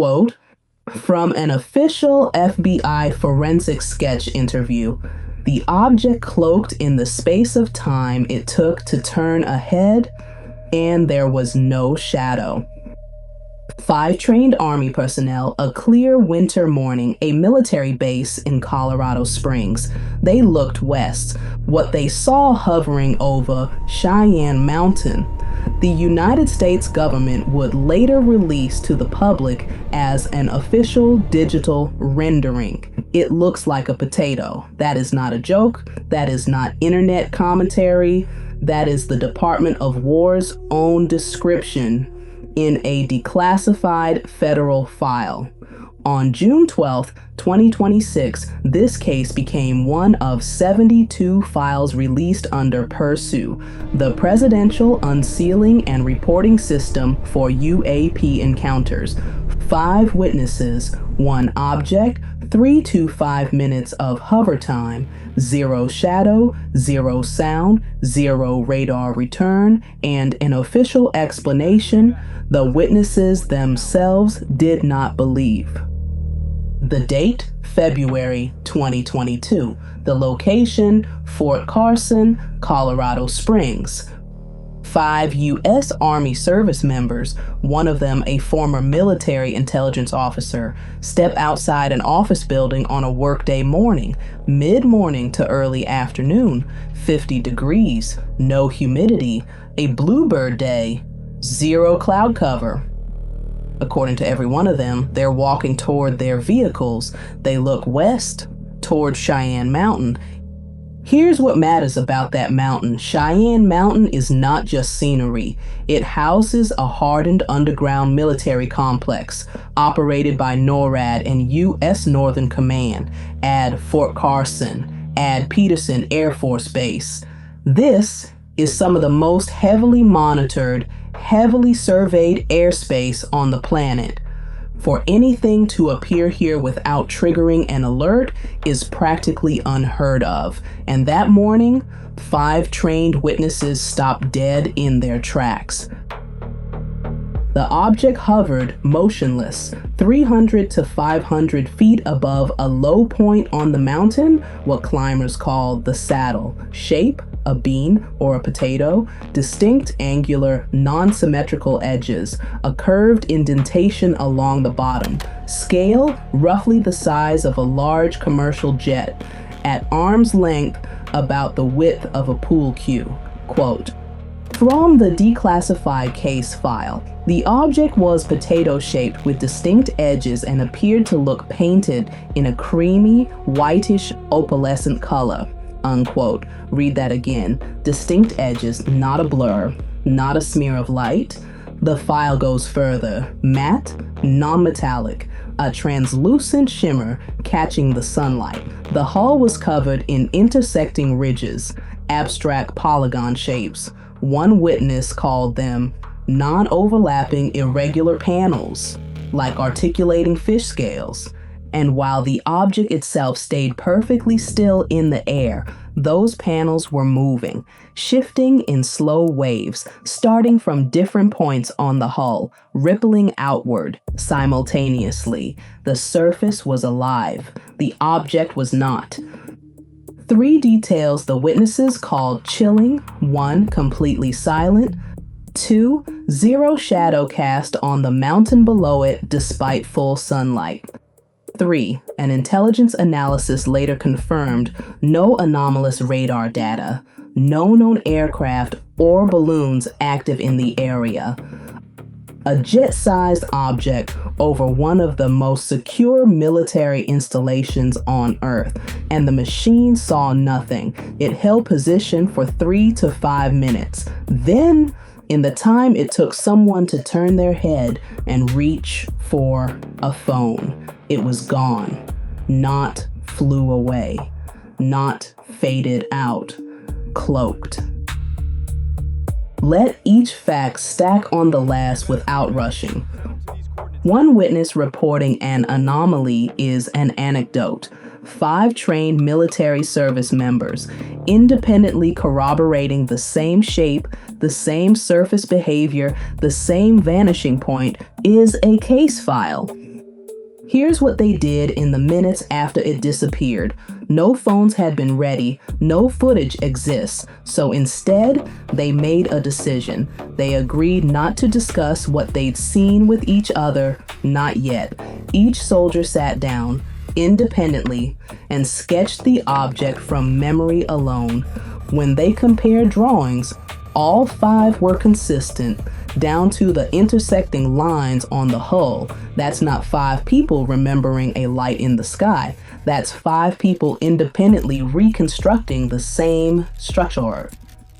Quote, from an official FBI forensic sketch interview, the object cloaked in the space of time it took to turn ahead, and there was no shadow. 5 trained Army personnel, a clear winter morning, a military base in Colorado Springs. They looked west, what they saw hovering over Cheyenne Mountain. The United States government would later release to the public as an official digital rendering. It looks like a potato. That is not a joke. That is not internet commentary. That is the Department of War's own description in a declassified federal file. On June 12, 2026, this case became one of 72 files released under PURSUE, the Presidential Unsealing and Reporting System for UAP Encounters. 5 witnesses, 1 object, 3 to 5 minutes of hover time, 0 shadow, 0 sound, 0 radar return, and an official explanation the witnesses themselves did not believe. The date, February 2022. The location, Fort Carson, Colorado Springs. 5 U.S. Army service members, one of them a former military intelligence officer, step outside an office building on a workday morning, mid-morning to early afternoon, 50 degrees, no humidity, a bluebird day, 0 cloud cover. According to every one of them, they're walking toward their vehicles. They look west toward Cheyenne Mountain. Here's what matters about that mountain. Cheyenne Mountain is not just scenery. It houses a hardened underground military complex operated by NORAD and U.S. Northern Command. Add Fort Carson, add Peterson Air Force Base. This is some of the most heavily monitored, heavily surveyed airspace on the planet. For anything to appear here without triggering an alert is practically unheard of. And that morning, 5 trained witnesses stopped dead in their tracks. The object hovered motionless, 300 to 500 feet above a low point on the mountain, what climbers call the saddle. Shape, a bean or a potato, distinct angular, non-symmetrical edges, a curved indentation along the bottom. Scale, roughly the size of a large commercial jet, at arm's length, about the width of a pool cue. Quote, from the declassified case file, the object was potato-shaped with distinct edges and appeared to look painted in a creamy, whitish, opalescent color. Unquote. Read that again. Distinct edges, not a blur, not a smear of light. The file goes further. Matte, non-metallic, a translucent shimmer catching the sunlight. The hull was covered in intersecting ridges, abstract polygon shapes. One witness called them non-overlapping irregular panels, like articulating fish scales. And while the object itself stayed perfectly still in the air, those panels were moving, shifting in slow waves, starting from different points on the hull, rippling outward simultaneously. The surface was alive. The object was not. 3 details the witnesses called chilling. 1, completely silent. 2, 0 shadow cast on the mountain below it despite full sunlight. 3, an intelligence analysis later confirmed no anomalous radar data, no known aircraft or balloons active in the area. A jet-sized object over one of the most secure military installations on Earth, and the machine saw nothing. It held position for 3 to 5 minutes. Then, in the time it took someone to turn their head and reach for a phone, it was gone, not flew away, not faded out, cloaked. Let each fact stack on the last without rushing. One witness reporting an anomaly is an anecdote. 5 trained military service members, independently corroborating the same shape, the same surface behavior, the same vanishing point, is a case file. Here's what they did in the minutes after it disappeared. No phones had been ready, no footage exists, so instead, they made a decision. They agreed not to discuss what they'd seen with each other, not yet. Each soldier sat down, independently, and sketched the object from memory alone. When they compared drawings, all 5 were consistent, down to the intersecting lines on the hull. That's not 5 people remembering a light in the sky. That's 5 people independently reconstructing the same structure.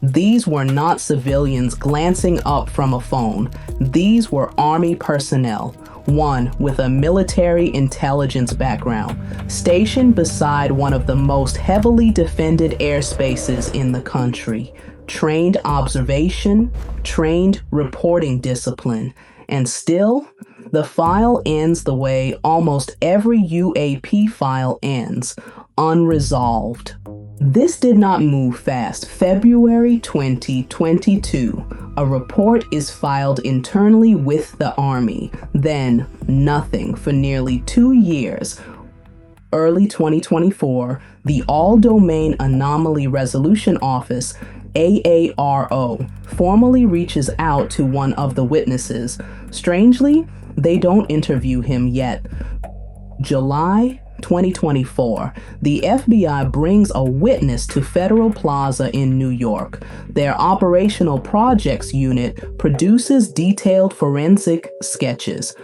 These were not civilians glancing up from a phone. These were Army personnel, one with a military intelligence background, stationed beside one of the most heavily defended airspaces in the country. Trained observation, trained reporting discipline, and still, the file ends the way almost every UAP file ends, unresolved. This did not move fast. February 2022, a report is filed internally with the Army. Then, nothing for nearly 2 years. Early 2024, the All-Domain Anomaly Resolution Office, AARO, formally reaches out to one of the witnesses. Strangely, they don't interview him yet. July 2024, the FBI brings a witness to Federal Plaza in New York. Their Operational Projects Unit produces detailed forensic sketches.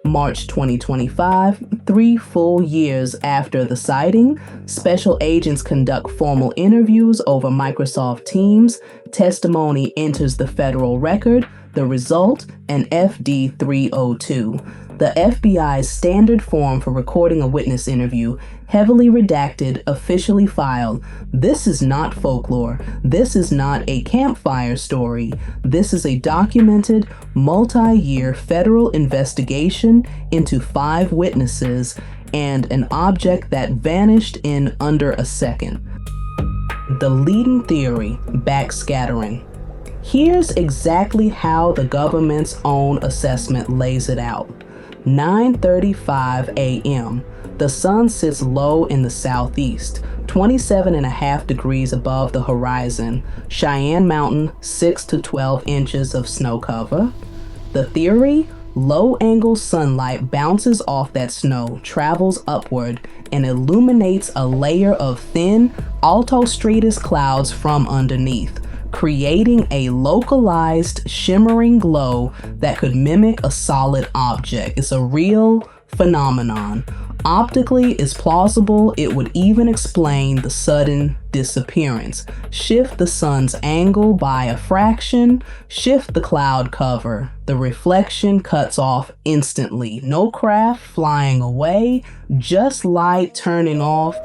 March 2025, 3 full years after the sighting, special agents conduct formal interviews over Microsoft Teams. Testimony enters the federal record. The result, an FD 302. The FBI's standard form for recording a witness interview, heavily redacted, officially filed. This is not folklore. This is not a campfire story. This is a documented, multi-year federal investigation into 5 witnesses and an object that vanished in under a second. The leading theory, backscattering. Here's exactly how the government's own assessment lays it out. 9:35 a.m. The sun sits low in the southeast, 27.5 degrees above the horizon. Cheyenne Mountain, 6 to 12 inches of snow cover. The theory? Low-angle sunlight bounces off that snow, travels upward, and illuminates a layer of thin, altostratus clouds from underneath, creating a localized, shimmering glow that could mimic a solid object. It's a real phenomenon. Optically, it's plausible it would even explain the sudden disappearance. Shift the sun's angle by a fraction, shift the cloud cover. The reflection cuts off instantly. No craft flying away, just light turning off.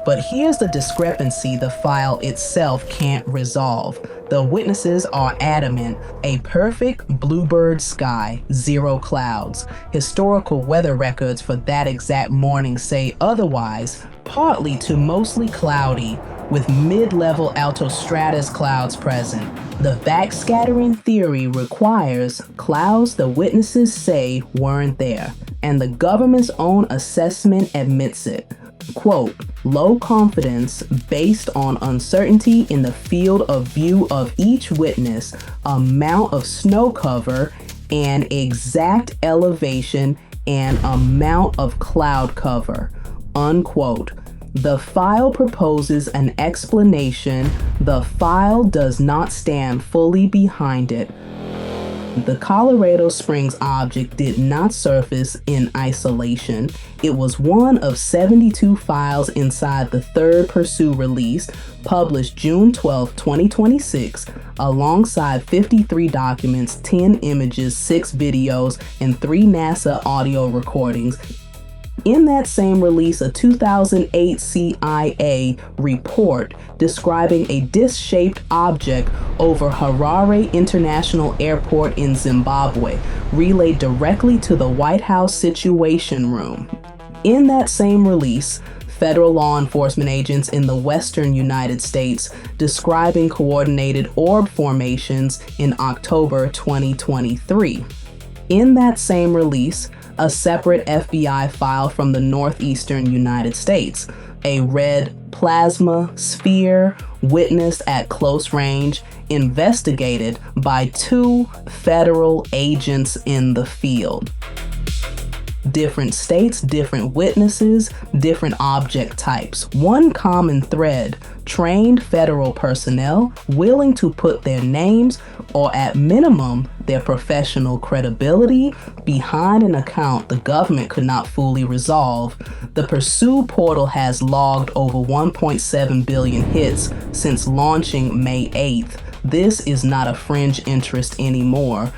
But here's the discrepancy the file itself can't resolve. The witnesses are adamant, a perfect bluebird sky, 0 clouds. Historical weather records for that exact morning say otherwise, partly to mostly cloudy, with mid-level altostratus clouds present. The backscattering theory requires clouds the witnesses say weren't there, and the government's own assessment admits it. Quote, low confidence based on uncertainty in the field of view of each witness, amount of snow cover, and exact elevation and amount of cloud cover, unquote. The file proposes an explanation. The file does not stand fully behind it. The Colorado Springs object did not surface in isolation. It was one of 72 files inside the third Pursue release, published June 12, 2026, alongside 53 documents, 10 images, 6 videos, and 3 NASA audio recordings. In that same release, a 2008 CIA report describing a disc-shaped object over Harare International Airport in Zimbabwe, relayed directly to the White House Situation Room. In that same release, federal law enforcement agents in the western United States describing coordinated orb formations in October 2023. In that same release, a separate FBI file from the northeastern United States, a red plasma sphere witnessed at close range, investigated by 2 federal agents in the field. Different states, different witnesses, different object types. One common thread: trained federal personnel willing to put their names, or at minimum, their professional credibility, behind an account the government could not fully resolve. The Pursue portal has logged over 1.7 billion hits since launching May 8th. This is not a fringe interest anymore.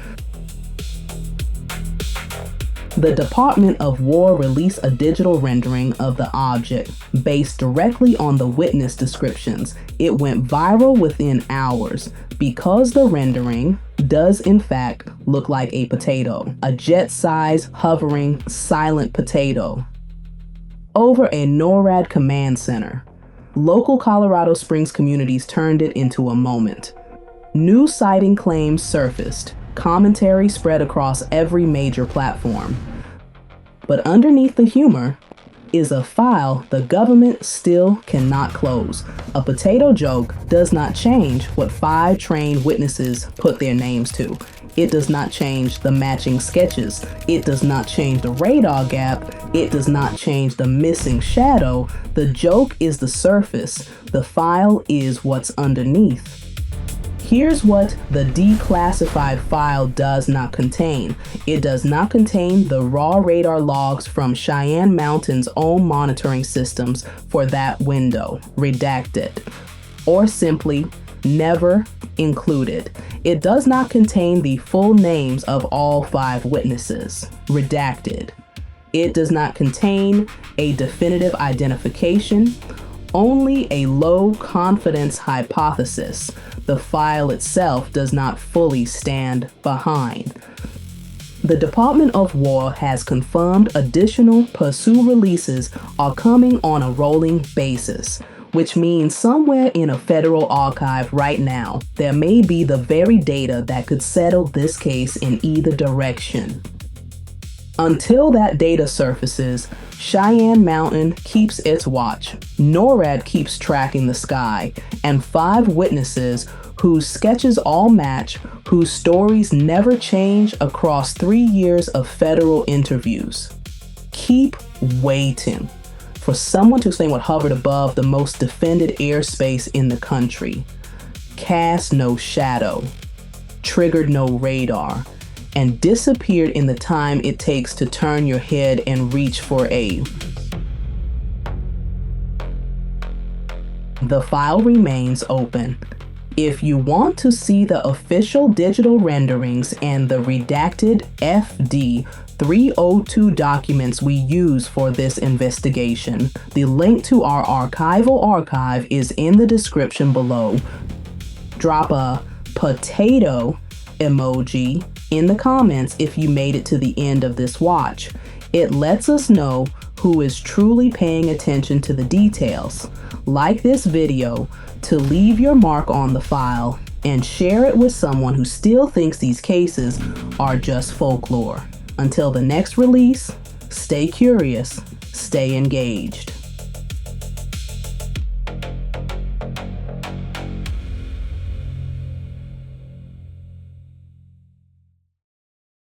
The Department of War released a digital rendering of the object based directly on the witness descriptions. It went viral within hours because the rendering does in fact look like a potato, a jet-sized, hovering, silent potato. Over a NORAD command center, local Colorado Springs communities turned it into a moment. New sighting claims surfaced. Commentary spread across every major platform. But underneath the humor is a file the government still cannot close. A potato joke does not change what 5 trained witnesses put their names to. It does not change the matching sketches. It does not change the radar gap. It does not change the missing shadow. The joke is the surface. The file is what's underneath. Here's what the declassified file does not contain. It does not contain the raw radar logs from Cheyenne Mountain's own monitoring systems for that window, redacted, or simply never included. It does not contain the full names of all 5 witnesses, redacted. It does not contain a definitive identification, only a low confidence hypothesis. The file itself does not fully stand behind. The Department of War has confirmed additional Pursue releases are coming on a rolling basis, which means somewhere in a federal archive right now, there may be the very data that could settle this case in either direction. Until that data surfaces, Cheyenne Mountain keeps its watch, NORAD keeps tracking the sky, and 5 witnesses whose sketches all match, whose stories never change across 3 years of federal interviews. Keep waiting for someone to explain what hovered above the most defended airspace in the country, cast no shadow, triggered no radar, and disappeared in the time it takes to turn your head and reach for aid. The file remains open. If you want to see the official digital renderings and the redacted FD 302 documents we use for this investigation, the link to our archival archive is in the description below. Drop a potato emoji in the comments if you made it to the end of this watch. It lets us know who is truly paying attention to the details. Like this video to leave your mark on the file and share it with someone who still thinks these cases are just folklore. Until the next release, stay curious, stay engaged.